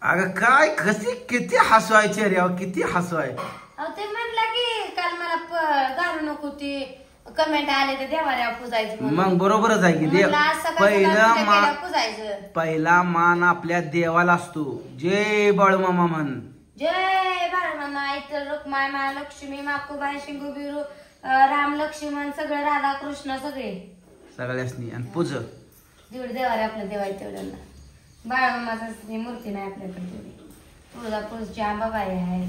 अगं काय कशी किती हसू आहे चेहऱ्यावर, किती हसू आहे. अहो ते म्हटलं की काल मला घालू नको ती कमेंट आले तर देवाऱ्या पुजायचं म्हणून. मग बरोबरच आहे की देव म्हणलं आज सकाळ पुजायचं. पहिला मान आपल्या देवाला असतो. जय बाळूमामा म्हण. जय बाळूमामा. इतर रुक्माई मा लक्ष्मी माकुबाई शिंगू बिरू राम लक्ष्मण सगळं राधा कृष्ण सगळे सगळ्यासनी आणि पूज जेवढे देवारे आपल्या देवा तेवढ्यांना. बाळूमामाची मूर्ती नाही आपल्याकडे तेवढी. तुळजापूरची आंबाबाई आहे.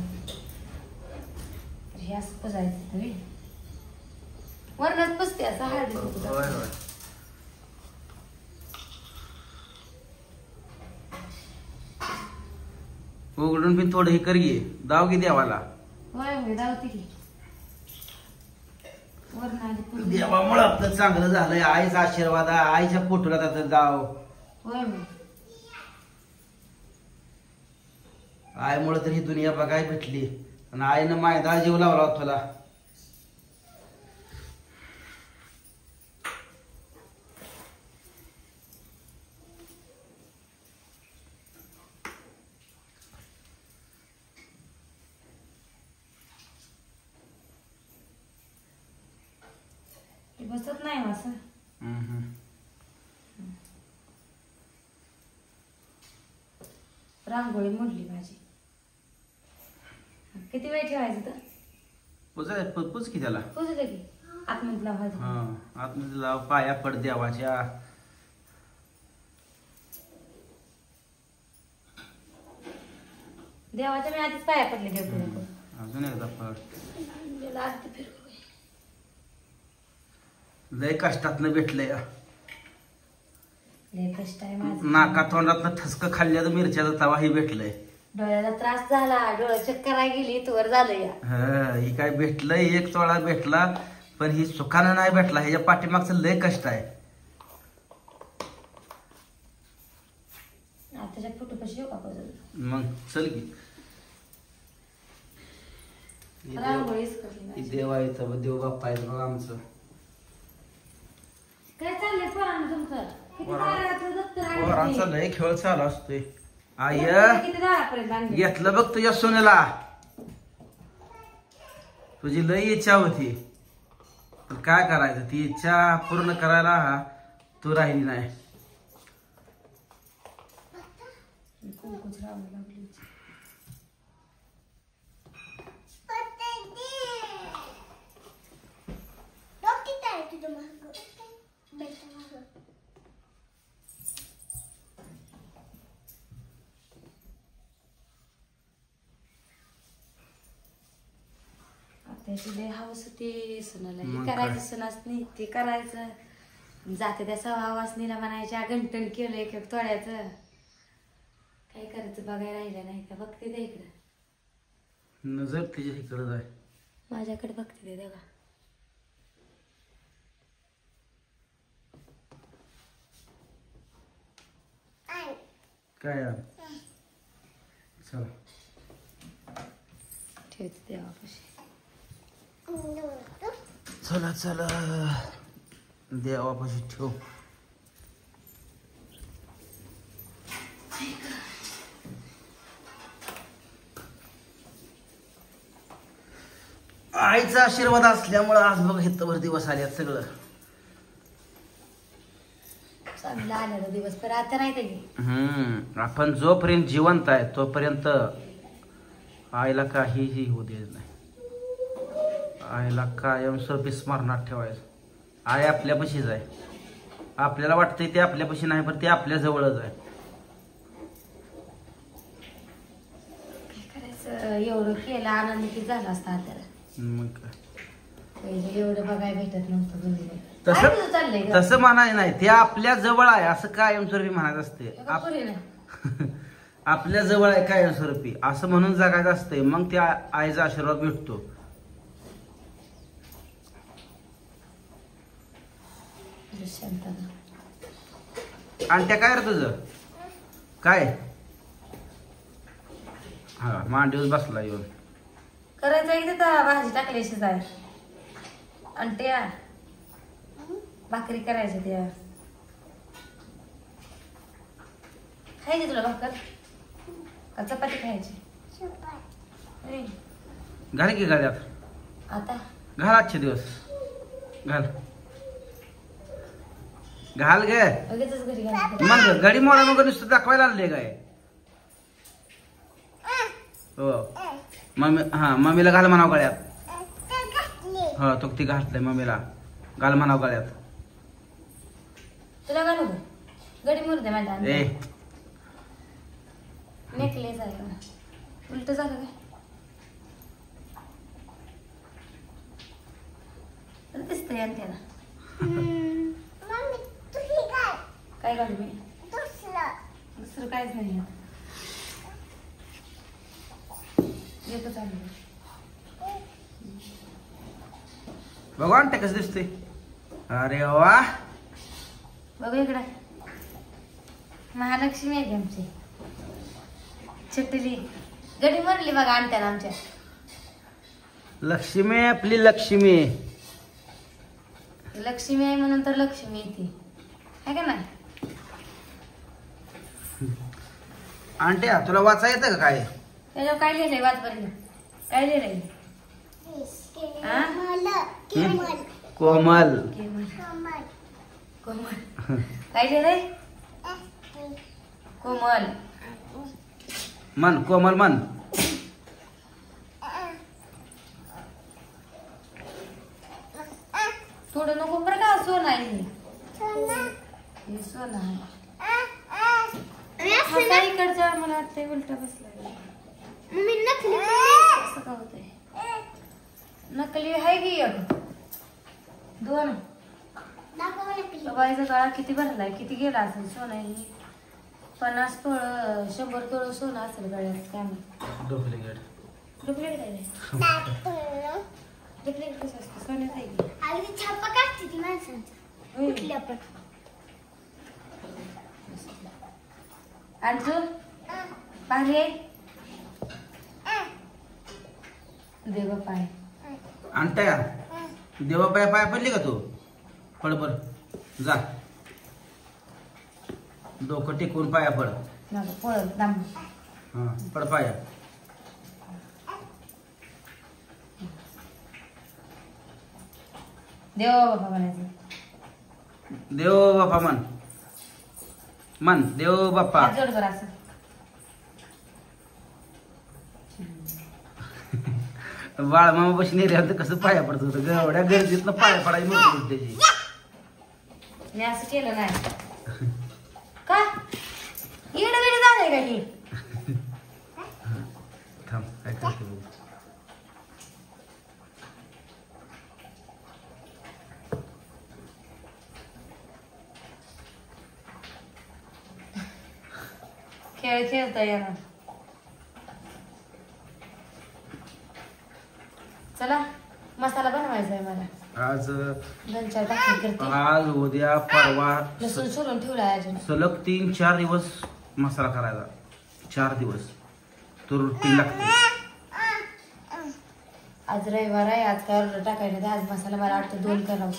हे असं पुजायचं तरी वरणच पुसते असं हळदी. होय होय. उघडून पण थोडं हे कर घे, दाव की देवाला. होय होय धावते की वरण आधी पुजते. देवामुळे आपलं चांगलं झालंय. आईचा आशीर्वाद आहे. आईच्या पोटला त्याचं दाव. होय होय. आईमुळे तर ही दुनिया बघायला भेटली आणि आईनं मायदा जीव लावला तुला. बसत नाही असं. रांगोळी मोडली माझी. किती वेळ ठेवायचं तर पूज की त्याला. पुजू दे की आतमध्ये लावायचं. हा आतमध्ये लाव, पाया पड देवाच्या. देवाच्या मी आधीच पाया पडले देव. अजून एकदा पड. आरती फिरवू. लय कष्टातनं भेटलंय. लय कष्ट आहे माझं. नाका तोंडातनं ठसक खाल्ल्याचं मिरच्याचं तवाही भेटलंय. डोळ्याला त्रास झाला. डोळ्या चक्कर गेली तोवर झालं या. ही काय भेटलंय, एक तोळा भेटला पण ही सुखानं नाही भेटला. ह्याच्या पाठीमागचं लय कष्ट आहे. त्याच्या फोटो कशी येऊ का मग चल की. देव आहे तर देव बाप्पा आहेत बघ आमचं. काय चाललंय पोरांना तुमचं? पोरांचा लय खेळ चालू असतोय. आय किती दारापर्यंत आणले? घेतलं बघ तुझ्या सोन्याला. तुझी लय इच्छा होती पण काय करायचं, ती इच्छा पूर्ण करायला तू राहिली नाही. त्याची लय हवस होती सुनाला. हे करायचं सुनासनी ते करायचं. जाते त्या सवासनीला म्हणायच्या घंटण केलं एक एक तोड्याचं. काय करायचं बघायला राहिलं नाही का. बघते ते इकडं. नजर तिच्या इकडं जाय. माझ्याकडे बघते ते बघा. काय चला ठेवते देवापाशी. चला चला देवापाशी ठेव. आईचा आशीर्वाद असल्यामुळे आज बघ इथवर दिवस आले सगळं चांगलं आलेला दिवस. पण आता नाही ते. आपण जोपर्यंत जिवंत आहे तोपर्यंत आईला काहीही होऊ देत नाही. आईला कायमस्वरूपी स्मरणात ठेवायचं. आई आपल्यापाशीच आहे. आपल्याला वाटतंय ते आपल्यापाशी नाही पण ते आपल्या जवळच आहे. काय करायचं, एवढं केलं आनंद किती झाला असता आपल्याला. मग काय पहिले एवढं बघायला भेटत नव्हतं. तसं म्हणायचं नाही, ते आपल्या जवळ आहे असं कायमस्वरूपी म्हणायचं असते. आपल्या जवळ आहे कायमस्वरूपी असं म्हणून जगायचं असतंय. मग त्या आईचा आशीर्वाद भेटतो. आणि त्या काय रे तुझं काय हा मांडीवर बसला येऊन करायचं की तिथं भाजी टाकली शिजाय. आणि त्या भाकरी करायच्या त्या खायची तुला भाकर. का चपाती खायची? ए, घाल की गाड्यात, आता घाल आजचे दिवस, घाल घाल गे. लगेचच घरी घाल. मग गडी मोडा मग नुसतं दाखवायला आणले काय? हो मम्मी, हा मम्मीला घाल म्हणाव गळ्यात. हो तो ती घातलंय मम्मीला, घाल म्हणाव गळ्यात. तुला घालू गं? गडी मुरू दे माझ्या. ए नेकलेस आहे का? उलट झालं काय? दिसतंय आणि त्याला. काय घालू मी? दुसरं काहीच नाही. एकच आलं. भगवान ते कसं दिसते. अरे वा, बघू इकडे. महालक्ष्मी आहे आमची छटली. गडी मरली बघा आणत्याला आमच्या. लक्ष्मी आपली लक्ष्मी. लक्ष्मी आहे म्हणून तर लक्ष्मी येते आहे का नाही? आंट्या तुला वाचा येतं का काय? त्याच्यावर काय लिहिलंय? वाचपर्यंत काय लिहिलंय? कोमल. कोमल काय लिहिलंय? कोमल मन, कोमल मन. थोडं नको बरं का? सोनं आहे हे. हे सोनं आहे. हा इकडच्या मला वाटतंय उलटा बसला. असं का होतंय? नकली आहे की एक दोन. बाईचा गळा किती भरलाय, किती गेला असेल सोनं आहे. 50 तोळ 100 तोळ सोनं असेल गळ्यात. काय नाही डुप्लिकेट. डुप्लिकेट आहे. डुप्लिकेट कसं असतं? सोन्याचं आहे की. छापा काढते ती माणसांचा कुठल्या पण. आणि तू भारी आहे. देव पाय आंट्या देवा पाया पाया पडली का तू? पड बर जा, डोकं टेकून पाया पड. पळ दाम. हा पड पाया. देव बाबा म्हणायचं. देव बाप्पा मन, मन देव बाप्पा. हात जोड बरं असं. बाळ मामा बशी नेल्यावर कसं पाया पडत होतं. एवढ्या गर्दीतनं पाया पडायची म्हणत होती त्याची. मी असं केलं नाही का? इकडे वेळ झालंय का ही? थांब काय करते बघू. खेळ खेळता येणार. चला मसाला बनवायचा आहे मला. आज 2-4 टाकून करते. आज उद्या परवा लसूण सोलून ठेवलाय अजून. सलग 3-4 दिवस मसाला करायचा. 4 दिवस तो रुटीन लागते. आज रविवार आहे. आज काय ऑर्डर टाकायला नाही. आज मसाला मला वाटतं 2 करावं.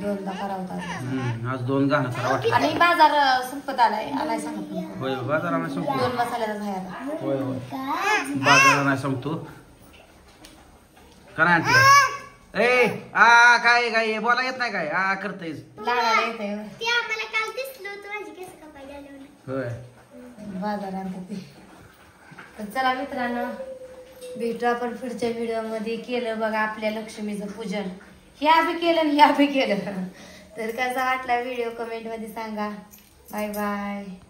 2दा करावं. आज 2 गाणं करा वाटलं. आणि बाजार संपत आलाय. आलाय सांगत नाही. होय बाजारा नाही सांगतो. 2 मसाल्याचा आहे आता. होय होय बाजारा नाही सांगतो का नाही आणते. ए आ काय काय बोला येत नाही काय? आ करतेस लाडाला येतंय. ते आम्हाला काल दिसलं होतं माझी केस कापायला आल्यावर. होय. बाजार आणतात ते. तर चला मित्रांनो, भेटू आपण पुढच्या व्हिडिओ मध्ये. केलं बघा आपल्या लक्ष्मीचं पूजन. ह्या बी केलं आणि ह्या बी केलं. तर कसा वाटला व्हिडिओ कमेंट मध्ये सांगा. Bye bye.